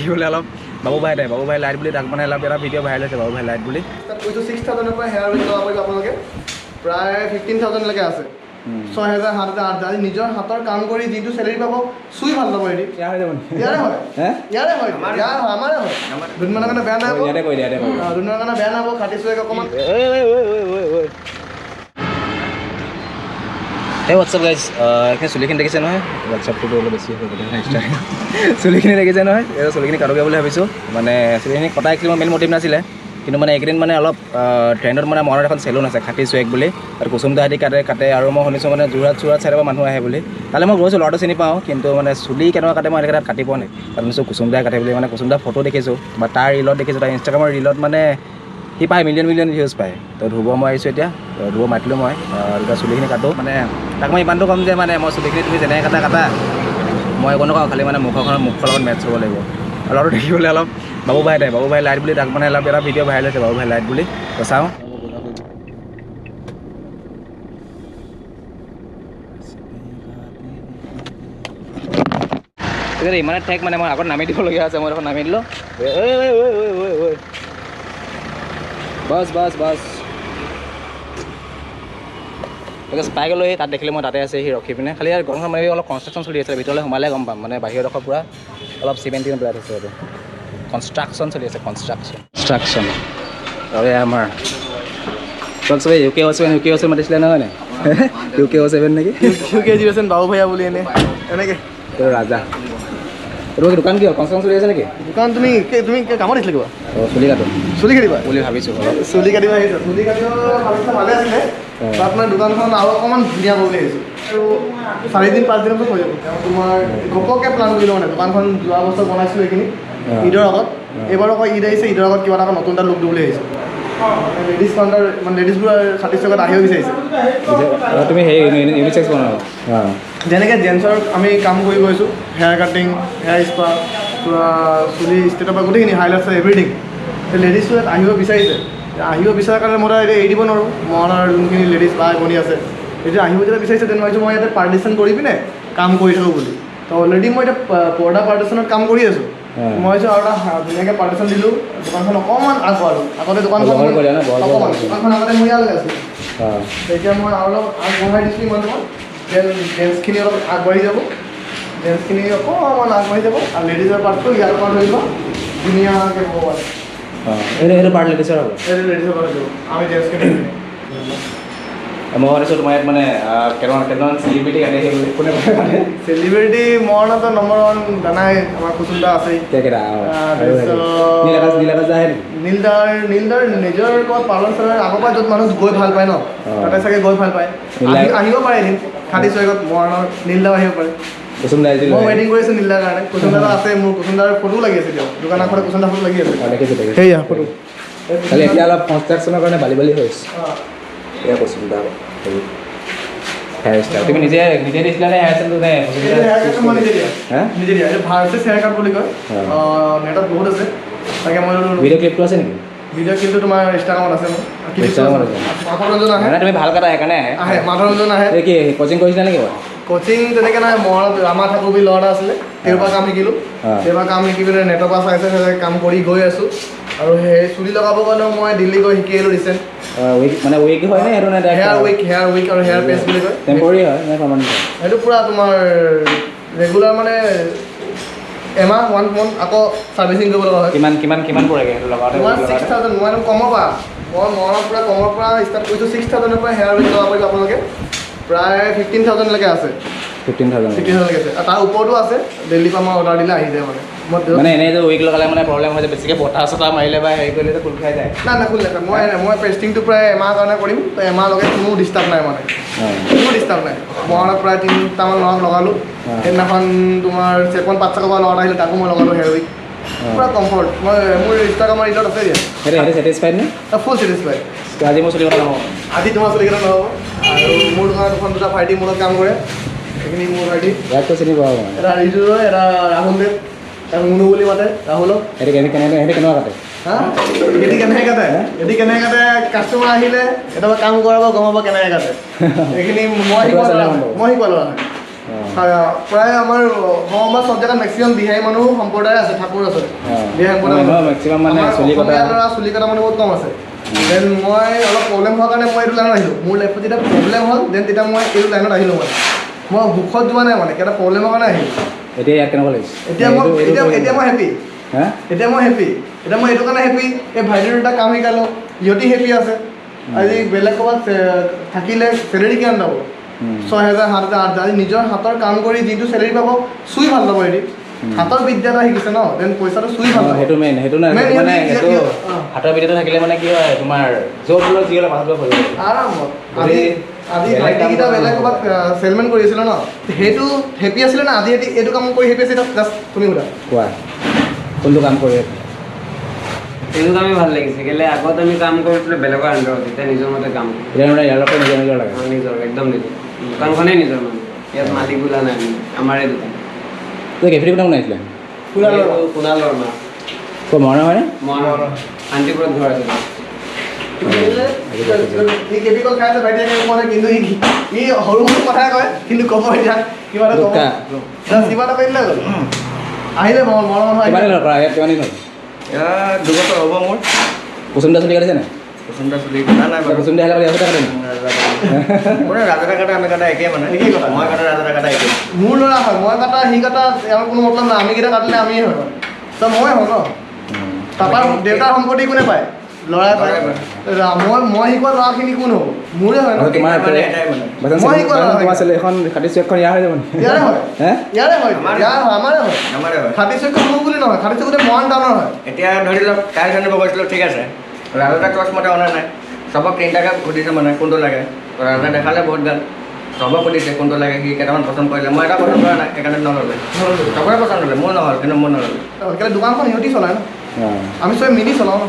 দেখিবলৈ অলপ বাবু ভাই লাইট বুলি তাক মানে অলপ এটা ভিডিঅ' ভাইৰেল হৈছে বাবু ভাই লাইট বুলি। 6,000 পৰা হেয়াৰ উইক লগাব পাৰিব আপোনালোকে, প্ৰায় 15,000 লৈকে আছে। 6,000 7,000 8,000 নিজৰ হাতৰ কাম কৰি যিটো চেলেৰি পাব চুই ভাল পাব। এটি ইয়াৰে হয় আমাৰে হয়। দুদিনমানৰ কাৰণে বেয়া নাই, দুদিনমানৰ কাৰণে বেয়া নহ'ব। কাটিছোঁ অকণমান। এই হোৱাটছআপ গাইজ, এইখিনি চুলিখিনি দেখিছে নহয়, হোৱাটছআপটোতো অলপ বেছি হৈ গ'ল ইনষ্টাগ্ৰাম। চুলিখিনি দেখিছে নহয়, এই চুলিখিনি কাটোগৈ বুলি ভাবিছোঁ। মানে চুলিখিনি কটা একচুৱেলি মোৰ মেইন মটিভ নাছিলে, কিন্তু মানে এইকেইদিন মানে অলপ ট্ৰেণ্ডত মানে মনত এখন চেলুন আছে খাটি চুৱেক বুলি, আৰু কুচুমদা আদি কাটে আৰু মই শুনিছোঁ মানে যোৰহাট চাইডৰ পৰা মানুহ আহে বুলি। তালৈ মই গৈছোঁ, ল'ৰাটো চিনি পাওঁ, কিন্তু মানে চুলি কেনেকুৱা কাটে মই এনেকৈ তাত কাটি পোৱা নাই। তাত শুনিছোঁ কুচুমদাই কাটে বুলি, মানে কুচুমদাৰ ফটো দেখিছোঁ বা তাৰ ৰিলত দেখিছোঁ, তাৰ ইনষ্টাগ্ৰামৰ ৰিলত মানে সি পায় মিলিয়ন ভিউজ পায়। তো ধুব মই আহিছোঁ এতিয়া, ধুব মাতিলোঁ মই, এতিয়া চুলিখিনি কাটোঁ। মানে তাক মই ইমানটো ক'ম যে মানে মই চুলিখিনি তুমি যেনেকৈ কাটা মই একো নকওঁ, খালি মানে মুখৰ লগত মেটচ হ'ব লাগিব। ল'ৰাটো দেখিবলৈ অলপ বাবু ভাই লাইট বুলি তাক মানে অলপ এটা ভিডিঅ' ভাইৰেল হৈছে বাবু ভাই লাইট বুলি। তো চাওঁ ইমানে ঠেক মানে মই আগত নামি দিবলগীয়া আছে, মই এখন নামি দিলোঁ। বাছ পাই গ'লোঁ। সেই তাত দেখিলে মই তাতে আছে, সি ৰখি পিনে খালি গৰমখন মাৰি অলপ কনষ্ট্ৰাকশ্যন চলি আছে, ভিতৰলৈ সোমালে গম পাম। মানে বাহিৰৰ ডোখৰ পূৰা অলপ চিমেণ্ট পেলাই থৈছে, এইটো কনষ্ট্ৰাকশ্যন চলি আছে, কনষ্ট্ৰাকশ্যন। আৰু আমাৰ চবে UK07 মাতিছিলে নহয় নে? UK07 নেকি? UK07 বাবু ভাইয়া বুলি এনেকৈ ৰাজা। তোমাৰ দোকান কি হ'ল, কনষ্ট্ৰাকশ্যন চলি আছে নেকি? দোকান তুমি কামত আহিছিলে কিবা? চুলি কাটো বুলি ভাবিছোঁ। চুলি কাটিব আহিছোঁ, চুলি কাটিব ভাবিছিলে ভালে আছিলে। তাত মানে দোকানখন আৰু অকণমান ধুনীয়া বুলি আহিছোঁ, আৰু 4-5 দিনতো হৈ যাব। তোমাৰ ঘপককৈ প্লান কৰিলোঁ মানে, দোকানখন যোৱা বছৰ বনাইছিলোঁ এইখিনি ঈদৰ আগত। এইবাৰ আকৌ ঈদ আহিছে, ঈদৰ আগত কিবা এটা নতুন এটা লুক দিবলৈ আহিছোঁ। লেডিজ কাউণ্টাৰ মানে লেডিজবোৰ ছাত্ৰীসকল আহিব বিচাৰিছে। তুমি সেই ইউনিচেক্স বনাবা যেনেকৈ জেন্টছৰ আমি কাম কৰি গৈছোঁ, হেয়াৰ কাটিং, হেয়াৰ স্পা, পূৰা চুলি ষ্টেটৰ পৰা গোটেইখিনি হাইলাইটছ এভৰিথিং। লেডিজটো ইয়াত আহিব বিচাৰিছে, আহিব বিচৰাৰ কাৰণে মই এতিয়া এৰি দিব নোৱাৰোঁ। মনৰ যোনখিনি লেডিজ ভাই ভনী আছে, এতিয়া আহিব যেতিয়া বিচাৰিছে, তেনে ভাবিছোঁ মই ইয়াতে পাৰ্টিশ্যন কৰি পিনে কাম কৰি থাকোঁ বুলি। তো অলৰেডি মই এতিয়া পৰ্দা পাৰ্টিশ্যনত কাম কৰি আছোঁ। মই ভাবিছোঁ আৰু এটা ধুনীয়াকৈ পাৰ্টিশ্যন দিলোঁ, দোকানখন অকণমান আগবঢ়ালোঁ। আগতে দোকানখন আগতে মই ইয়ালৈ আছিলোঁ, এতিয়া মই আৰু অলপ আগবঢ়াই দিছোঁ। ইমান তোমাৰ জেন্টছখিনি অলপ আগবাঢ়ি যাব, জেন্টছখিনি অকণমান আগবাঢ়ি যাব, আৰু লেডিজৰ পাৰ্টটো ইয়াৰ পৰা ধৰিব ধুনীয়াকৈ হ'ব পাৰে। এইটো পাৰ্ট লেডিছৰ হ'ব, লেডিজৰ পৰা ধৰিব, আমি জেন্টছখিনি মই ভাবিছোঁ তোমাৰ ইয়াত মানে কেইটামান চেলিব্ৰিটি কাটে, সেইবোৰ কোনে চেলিব্ৰিটি মৰণতো নম্বৰ 1 জানাই আমাৰ কুচুমদা আছেই। নীলদাৰ নিজৰ ক'ত পালন চালন আগৰ পৰা য'ত মানুহ গৈ ভাল পায় ন, তাতে চাগে গৈ ভাল পায়। আহিব পাৰে এদিন খাটি চয়গত মৰণৰ নীলদাও আহিব পাৰে। মই ৱেইটিং কৰি আছোঁ নীলদাৰ কাৰণে। কুচুমদা আছে, মোৰ কুচুমদাৰ ফটো লাগি আছে, এতিয়া দোকানৰ আগতে কুচুমদাৰ ফটো লাগি আছে। সেয়া ফটো খালি এতিয়া অলপ কনষ্ট্ৰাকশ্যনৰ কাৰণে বালি হৈছে। এয়া কুচুমদা হেয়াৰ ষ্টাইল তুমি নিজে দিছিলা নে? হেয়াৰ ষ্টাইলটো নিজে দিয়া ভাৰ্চেছ হেয়াৰ কাট বুলি কয়, নেটত বহুত আছে। তাকে মই ভিডিঅ' ক্লিপটো আছে নেকি? ভিডিঅ' ক্লিপটো তোমাৰ ইনষ্টাগ্ৰামত আছে। মাধৱৰঞ্জন আহে, তুমি ভাল কাটা সেইকাৰণে আহে। মাধৱৰঞ্জন আহে। কি কোচিং কৰিছিলা নেকি? কোচিং তেনেকৈ নাই, মই ৰামা ঠাকুৰ বুলি ল'ৰা এটা আছিলে, তেওঁৰ পৰা কাম শিকিলোঁ। তেওঁৰ পৰা কাম শিকি পিনে নেটৰ পৰা চাই কাম কৰি গৈ আছোঁ। আৰু সেই চুলি লগাব কাৰণেও মই দিল্লী গৈ শিকি আহিলোঁ ৰিচেণ্ট। মানে উইক হয় নে? সেইটো হেয়াৰ উইক আৰু হেয়াৰ পেষ্ট বুলি কয়। টেম্পৰী হয় নে পাৰ্মানেণ্ট? সেইটো পূৰা তোমাৰ ৰেগুলাৰ মানে এমাহ 1 month আকৌ ছাৰ্ভিচিং কৰিব লগা হয়। কিমান পৰেগৈ সেইটো লগাওঁতে? তোমাৰ 6,000। মই একদম কমৰ পৰা, মই মনৰ পৰা কমৰ পৰা ষ্টাৰ্ট কৰিছোঁ। 6,000ৰ পৰা হেয়াৰ উইক লগাব পাৰিব আপোনালোকে, প্ৰায় 15,000 লৈকে আছে। 15,000 লৈকে আছে, আৰু তাৰ ওপৰতো আছে। দিল্লীৰ পৰা মই অৰ্ডাৰ দিলে আহি যায়। মানে এনেই যে উইক লগালে মানে প্ৰব্লেম হয় যে বেছিকৈ বতাহ চতাহ মাৰিলে বা হেৰি কৰিলে খোল খাই যায়? না খোল নাখায়। মই পেষ্টিংটো প্ৰায় এমাহৰ কাৰণে কৰিম, তো এমাহলৈকে কোনো ডিষ্টাৰ্ব নাই, মানে কোনো ডিষ্টাৰ্ব নাই। মই প্ৰায় 3টামান ল'ৰাক লগালোঁ। সেইদিনাখন তোমাৰ 5 টকা ল'ৰা আহিলে, তাকো মই লগালোঁ হেয়াৰ উইক। পূৰা কমফৰ্ট। মই মোৰ ইনষ্টাগ্ৰামৰ ৰিলত আছে দিয়া। সেইটো ছেটিছফাইড নে? ফুল ছেটিছফাইড। আজি মোৰ চুলি কথা নহ'ব, আজি তোমাৰ চুলি কথা নহ'ব। আৰু মোৰ দোকানত 2টা ভাইটি মোৰ লগত কাম কৰে, সেইখিনি মোৰ ভাইটি। ইয়াকতো চিনি পাওঁ, এটা ৰিজু হয়, এটা ৰাহুল দেৱ, তাক মুনু বুলি মাতে, ৰাহুলক। সিহঁতি কেনেকুৱা কাটে? সিহঁতি কেনেকৈ কাটে? কাষ্টমাৰ আহিলে এটা কাম কৰাব, গম পাব কেনেকৈ কাটে। সেইখিনি মই শিকোৱা ল'ৰা। প্ৰায় আমাৰ অসমৰ চব জেগাত মেক্সিমাম বিহাৰী মানুহ সম্প্ৰদায় আছে, ঠাকুৰ আছে। বিহাৰী সম্প্ৰদায় মেক্সিমাম মানে চুলি কটা মানুহ বহুত কম আছে। দেন মই অলপ প্ৰব্লেম হোৱাৰ কাৰণে মই এইটো লাইনত আহিলোঁ। মোৰ লাইফত যেতিয়া প্ৰব্লেম হ'ল দেন তেতিয়া মই এইটো লাইনত আহিলোঁ। মানে মই সুখত যোৱা নাই, মানে কিবা প্ৰব্লেমৰ কাৰণে আহিলোঁ। এতিয়া ইয়াত কেনেকুৱা লাগিছে? এতিয়া মই হেপী। এতিয়া মই হেপী। এতিয়া মই এইটো কাৰণে হেপী, এই ভাইটিৰ দুটা কাম শিকালোঁ, ইহঁতি হেপী আছে। আজি বেলেগ ক'ৰবাত থাকিলে চেলেৰি কিমান পাব? 6,000, 7,000, 8,000। আজি নিজৰ হাতৰ কাম কৰি যিটো চেলেৰি পাব, চুই ভাল পাব। এটি হাতৰ বিদ্যা এটা শিকিছে ন, দেন পইচাটো চুই ভাল পাব। সেইটো মেইন, সেইটো নাই মানে সেইটো হাতৰ বিদ্যাটো থাকিলে মানে কি হয়, তোমাৰ য'ত হ'লেও যি হ'লেও পাছলৈ কৰিব আৰামত। আজি ভাইটিকেইটা বেলেগ ক'ৰবাত চেলমেন কৰি আছিলে ন, সেইটো হেপী আছিলে না? আজি এইটো কাম কৰি হেপী আছিলে? জাষ্ট তুমি সোধা, কোৱা কোনটো কাম কৰি? এইটো কামেই ভাল লাগিছে। কেলৈ আগত আমি কাম কৰিছিলোঁ বেলেগৰ আণ্ডাৰত, এতিয়া নিজৰ মতে কাম কৰোঁ। এতিয়া মানে ইয়াৰ পৰা নিজৰ লাগে। নিজৰ, একদম নিজৰ। দোকানখনেই নিজৰ মানে, ইয়াত মালিক বোলা নাই, আমাৰে দোকান। তই কেফেটি কোনে বনাইছিলে? কুণাল বৰ্মা। ক'ৰ মৰণা হয়নে? মই শান্তিপুৰত ঘৰ আছে। সি কেমিকেল খাই আছে ভাইটিয়ে মানে, কিন্তু সি সৰু সৰু কথাই কয়, কিন্তু ক'ব এতিয়া কিবা এটা ক'ব। কিবা এটা কৰিলে গ'ল। আহিলে কিমান দিন কৰা? ইয়াত কিমান দিন হ'ল? 2 বছৰ হ'ব মোৰ। কুচুমদা চুলি কাটিছে নাই? কুচুমদা চুলি কটা নাই বাৰু। কুচুমদা আহিলে ইয়াতে কাটে নাই? মানে ৰাজা কাটা আমি কাটা একেই মানে। একেই কথা। মই কাটা ৰাজা কাটা একেই। মোৰ ল'ৰা হয়, মই কাটা সি কাটা ইয়াৰ কোনো মতলব নাই। আমি কেইটা কাটিলে আমিয়ে হয়, ত মই হওঁ ন। পাপাৰ দেউতাৰ সম্পত্তি কোনে পায়? ল'ৰাই পায়। মই শিকোৱা ল'ৰাখিনি কোন হ'ব? মোৰে হয় ন। তোমাৰ মই শিকোৱা তোমাৰ ছোৱালী এখন খাটি চুকখন ইয়াৰ হৈ যাব নেকি? ইয়াৰে হয়, হে ইয়াৰে হয়, আমাৰে হয়। আমাৰে হয়। খাটি চুক মোৰ বুলি নহয়, খাটি চুক গোটেই মৰাণ টাউনৰ হয়। এতিয়া ধৰি লওক কাইলৈ জানিব গৈছিলোঁ, ঠিক আছে, ৰাজা ক্লাছ মতে অনা নাই। চবক 3টাকে সুধিছে মানে কোনটো লাগে। ৰাজা দেখালে বহুত গাল, চবক সুধিছে কোনটো লাগে। সি কেইটামান পচন্দ কৰিলে, মই এটা পচন্দ কৰা নাই, সেইকাৰণে নল'লে। চবৰে পচন্দ হ'লে, মোৰ নহ'ল, কিন্তু মোৰ নল'লে। কেলৈ দোকানখন সিহঁতি চলায় ন, আমি চবে মিলি চলাওঁ ন।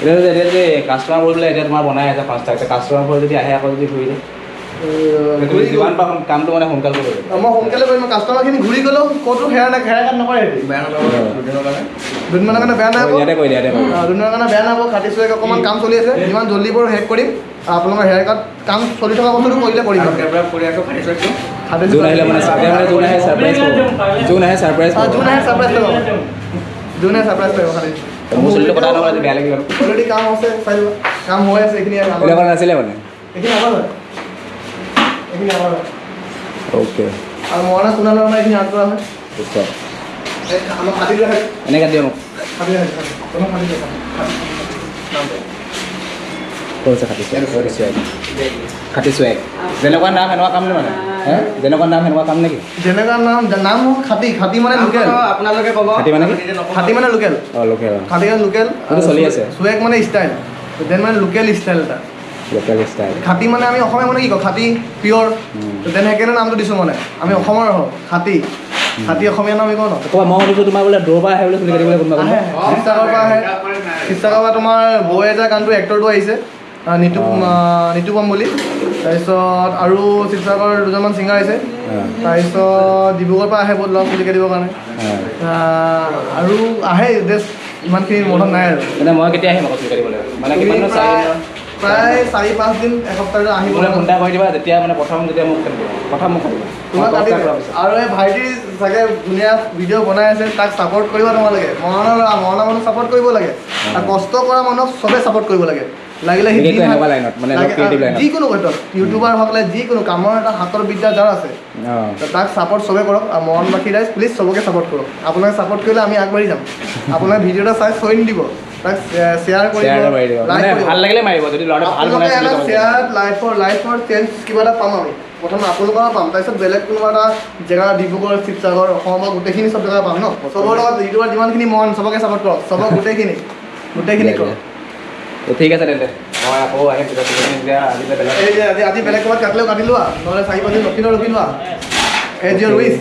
এতিয়া যদি কাষ্টমাৰ বোলে এতিয়া তোমাৰ বনাই আছে 5টা, কাষ্টমাৰবোৰ যদি আহে আকৌ যদি ঘূৰি যায়, যিমান পাৰোঁ কামটো মানে সোনকালে কৰিব লাগিব। মই সোনকালে কৰিম। কাষ্টমাৰখিনি ঘূৰি গ'লেও ক'তো হেয়াৰ কাট নকৰে। বেয়া নাপাব দুদিনৰ কাৰণে। দুদিনমানৰ কাৰণে বেয়া নাপাব। ইয়াতে কৰি দিয়া, ইয়াতে কৰি দিয়া। দুদিনৰ কাৰণে বেয়া নাপাব। খাটি চুৱেক অকণমান কাম চলি আছে, যিমান জল্দি পাৰোঁ শেষ কৰিম। আপোনালোকৰ হেয়াৰ কাট কাম চলি থকা বস্তুটো কৰিলে কৰিম। ডেভেলপ কৰি আছোঁ, খাটি চুৱেকটো। যোন আহিলে মানে যোন আহে ছাৰপ্ৰাইজ কৰিব। যোন আহে ছাৰপ্ৰাইজ কৰিব। যোন আহে ছাৰপ্ৰাইজ কৰিব। যোনে ছাৰপ্ৰাইজ কৰিব খালি। মোৰ চুলিটো কথা নহয়, বেয়া লাগিব। অলৰেডি কাম আছে, চাই লোৱা। কাম হৈ আছে, এইখিনি এইবিলাক নাছিলে মানে। এইখিনি আমাৰ হয়, এইখিনি আমাৰ হয়। অ'কে, আৰু মৰণা চুনা লৰণা এইখিনি আঁত কৰা হয়। আমাৰ খাটি দিয়া হয়, এনেকৈ দিয়ক মোক। খাটি দিয়া হয়, খাটি দিয়া হয়। কৈছে খাটি চুৱেক। খাটি চুৱেক যেনেকুৱা নাম সেনেকুৱা কাম নে মানে? হে যেনেকুৱা নাম সেনেকুৱা কাম নেকি? যেনেকুৱা নাম খাটি, খাটি মানে লোকেল। আপোনালোকে ক'ব। খাটি মানে কি? খাটি মানে লোকেল। অঁ লোকেল। খাটি মানে লোকেল। সেইটো চলি আছে। চুৱেক মানে ষ্টাইল, দেন মানে লোকেল ষ্টাইল এটা। Local style. খাটি মানে আমি অসমীয়া মানে কি কওঁ? খাটি পিয়'ৰ। দেন সেইকাৰণে নামটো দিছোঁ মানে। আমি অসমৰ হওঁ খাটি। খাটি অসমীয়া নাম আমি কওঁ ন। ক'বা মই সুধিছোঁ তোমাৰ বোলে দূৰৰ পৰা আহে বোলে চুলি কাটিবলৈ কোনোবা কোনোবা? শিৱসাগৰৰ পৰা আহে। শিৱসাগৰৰ পৰা তোমাৰ বৌ এজা গানটো এক্টৰটো আহিছে, নিতুপম বুলি। তাৰপিছত আৰু শিৱসাগৰৰ 2জনমান ছিংগাৰ আহিছে। তাৰপিছত ডিব্ৰুগড়ৰ পৰা আহে বহুত ল'ৰা চুলি কাটিবৰ কাৰণে। আৰু আহে জাষ্ট ইমানখিনি মনত নাই আৰু। মানে মই কেতিয়া আহিম আকৌ চুলি কাটিবলৈ? মানে কিমান প্ৰায় 4-5 দিন এসপ্তাহটো আহিব। মোলৈ ফোন এটা কৰি দিবা যেতিয়া মানে প্ৰথম যেতিয়া মোক কাটিব। তোমাক কাটিব। আৰু এই ভাইটি চাগে ধুনীয়া ভিডিঅ' বনাই আছে, তাক ছাপোৰ্ট কৰিব তোমালোকে। মৰণা মানুহ ছাপোৰ্ট কৰিব লাগে, আৰু কষ্ট কৰা মানুহক চবেই ছাপোৰ্ট কৰিব লাগে। লাগিলে সি যিকোনো ক্ষেত্ৰত ইউটিউবাৰ সকলে যিকোনো কামৰ এটা হাতৰ বিদ্যা যাৰ আছে, তাক ছাপোৰ্ট চবেই কৰক। আৰু মৰণবাসী ৰাইজ প্লিজ চবকে ছাপোৰ্ট কৰক। আপোনাক ছাপোৰ্ট কৰিলে আমি আগবাঢ়ি যাম। আপোনাৰ ভিডিঅ' এটা চাই চইন দিব, তাক শ্বেয়াৰ কৰিব, ভাল লাগিলে মাৰিব। যদি ল'ৰাটো ভাল বনাইছে শ্বেয়াৰ লাইফৰ চেঞ্জ কিবা এটা পাম আমি। প্ৰথমে আপোনালোকৰ পৰা পাম, তাৰপিছত বেলেগ কোনোবা এটা জেগা ডিব্ৰুগড়, শিৱসাগৰ, অসমৰ গোটেইখিনি চব জেগা পাম ন। চবৰ লগত ইউটিউবৰ যিমানখিনি মন চবকে ছাপোৰ্ট কৰক, চবক গোটেইখিনি কৰক। ঠিক আছে তেন্তে মই আকৌ আহিম এই যে আজি বেলেগ ক'ৰবাত কাটিলেও কাটি লোৱা, নহ'লে 4-5 দিন ৰখি লোৱা। এজ ইয়ৰ উইচ।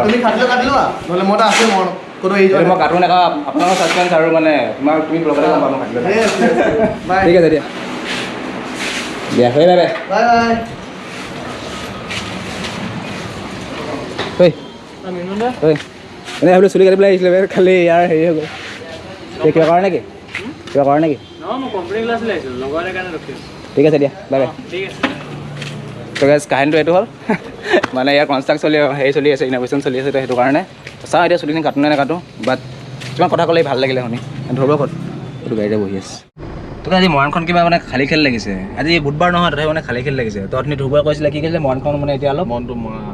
তুমি কাটিলেও কাটি লোৱা, নহ'লে মই এটা আছে মন কোনো এই মই কাটো নাখাওঁ আপোনালোকৰ ছাছপেঞ্চ আৰু মানে তোমাক তুমি লগতে গম পাম কাটিলে। ঠিক আছে দিয়া দিয়া হয়। Bye bye bye bye. এনেই ভাবিলোঁ চুলি কাটিবলৈ আহিছিলে, খালি ইয়াৰ হেৰি হৈ গ'ল। কিবা কৰা নেকি? কিবা কৰা নেকি? নহয়, মই কম্পিউটাৰ ক্লাছলৈ আহিছিলোঁ, লগৰ কাৰণে ৰখি আছোঁ। ঠিক আছে দিয়া, বাই বাই। ঠিক আছে। তো গাইজ কাহিনীটো এইটো হ'ল মানে ইয়াৰ কনষ্ট্ৰাক্ট চলি আছে ইন'ভেশ্যন চলি আছে তো সেইটো কাৰণে চাওঁ এতিয়া চুলিখিনি কাটো নে নাকাটো বাট কিছুমান কথা ক'লে ভাল লাগিলে শুনি ধৰিব ক'ত এইটো গাড়ীতে বহি আছে তোক আজি মৰাণখন কিবা মানে খালী খেল লাগিছে আজি বুধবাৰ নহয় তথাপি মানে খালী খেল লাগিছে তো আপুনি ধুবুৱা কৈছিলে কি কৈছিলে মৰাণখন মানে এতিয়া অলপ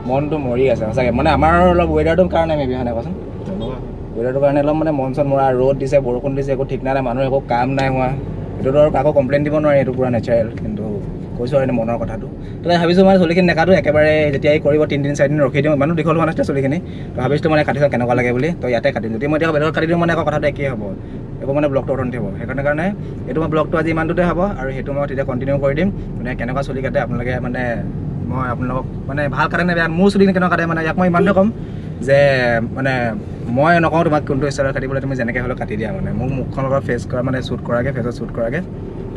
মনটো মৰি আছে সঁচাকৈ মানে আমাৰ অলপ ৱেডাৰটোৰ কাৰণে মেবি হয় নাই কোৱাচোন ৱেডাৰটোৰ কাৰণে অলপ মানে মন চন মৰা ৰ'দ দিছে বৰষুণ দিছে একো ঠিক নাই মানুহৰ একো কাম নাই হোৱা এইটোতো আৰু কাকো কমপ্লেইন দিব নোৱাৰি এইটো পূৰা নেচাৰেল কিন্তু কৈছোঁ আৰু মনৰ কথাটো তো ভাবিছোঁ মানে চুলিখিনি নেকাটো একেবাৰে যেতিয়াই কৰিব 3 দিন 4 দিন ৰখি দিওঁ ইমানো দীঘল হোৱা নাছিলে চুলিখিনি তো ভাবিছিলোঁ মানে কাটি চাওঁ কেনেকুৱা লাগে বুলি তো ইয়াতে কাটিম যদি মই এতিয়া বেলেগত কাটি দিওঁ মানে আকৌ কথাটো একেই হ'ব একো মানে ব্লগটো অৰ্থনীতি হ'ব সেইকাৰণে এইটো মই ব্লগটো আজি ইমানটোতে হ'ব আৰু সেইটো মই তেতিয়া কণ্টিনিউ কৰি দিম মানে কেনেকুৱা চুলি কাটে আপোনালোকে মানে মই আপোনালোকক মানে ভাল কাটে নে বেয়া মোৰ চুলি কেনেকুৱা কাটে মানে ইয়াক মই ইমানটো ক'ম যে মানে মই নকওঁ তোমাক কোনটো ষ্টাইলত কাটিবলৈ তুমি যেনেকৈ হ'লেও কাটি দিয়া মানে মোক মুখখনৰ লগত ফেচ কৰা মানে শ্বুট কৰাকৈ ফেচত শ্বুট কৰাকৈ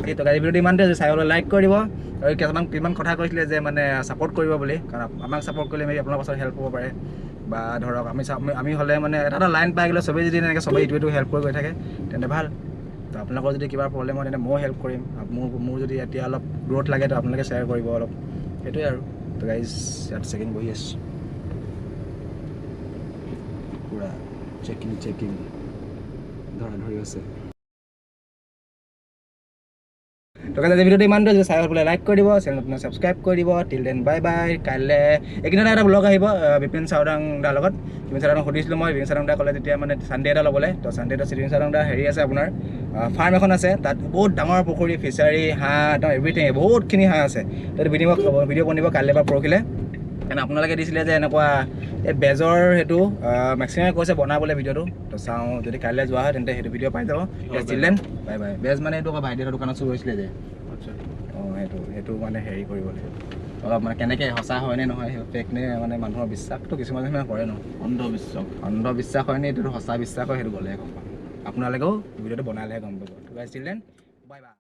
এই টকাৰী ভিডিঅ'টো ইমানতে চাই হ'লে লাইক কৰি দিব আৰু কিছুমান কথা কৈছিলে যে মানে ছাপৰ্ট কৰিব বুলি কাৰণ আমাক ছাপৰ্ট কৰিলে মেবি আপোনালোকৰ পাছত হেল্প হ'ব পাৰে বা ধৰক আমি হ'লে মানে এটা লাইন পাই গ'লে চবেই যদি এনেকৈ চবেই ইটো হেল্প কৰি গৈ থাকে তেন্তে ভাল তো আপোনালোকৰ যদি কিবা প্ৰব্লেম হয় তেন্তে ময়ো হেল্প কৰিম মোৰ যদি এতিয়া অলপ গ্ৰ'থ লাগে তো আপোনালোকে শ্বেয়াৰ কৰিব অলপ সেইটোৱে আৰু তো গাইজ ইয়াত ছেকেণ্ড বহি আছোঁ পুৰা চেকিং ধৰি আছে তো কাইলৈ ভিডিঅ'টো ইমানটো যদি চাই পেলাই লাইক কৰি দিব চেনেলটো ছাবস্ক্ৰাইব কৰি দিব টিল দেন বাই বাই কাইলৈ এইকেইদিনতে এটা ব্লগ আহিব বিপিন চাউদাং দাৰ লগত বিপিন চাউদাং সুধিছিলোঁ মই বিপিন চাউদাং দা ক'লে তেতিয়া মানে ছানডে এটা ল'বলৈ তো ছানডেটো বিপিন চাউদাং দা হেৰি আছে আপোনাৰ ফাৰ্ম এখন আছে তাত বহুত ডাঙৰ পুখুৰী ফিচাৰী হাঁহ একদম এভৰিথিং বহুতখিনি হাঁহ আছে তাত ভিডিঅ' বনিব কাইলৈ বা পৰহিলৈ কাৰণ আপোনালোকে দিছিলে যে এনেকুৱা এই বেজৰ সেইটো মেক্সিমামে কৈছে বনাবলৈ ভিডিঅ'টো তো চাওঁ যদি কাইলৈ যোৱা হয় তেন্তে সেইটো ভিডিঅ' পাই যাব চিলড্ৰেন বাই বাই বেজ মানে এইটো আকৌ ভাইটিহঁতৰ দোকানত চুৰ হৈছিলে যে অঁ সেইটো মানে হেৰি কৰিবলৈ অলপ মানে কেনেকৈ সঁচা হয়নে নহয় ফেক নে মানে মানুহৰ বিশ্বাসটো কিছুমান মানুহে কৰে ন অন্ধবিশ্বাস হয়নে এইটো সঁচা বিশ্বাস হয় সেইটো গ'লেহে গম পাম আপোনালোকেও ভিডিঅ'টো বনালেহে গম পাব চিলড্ৰেন বাই বাই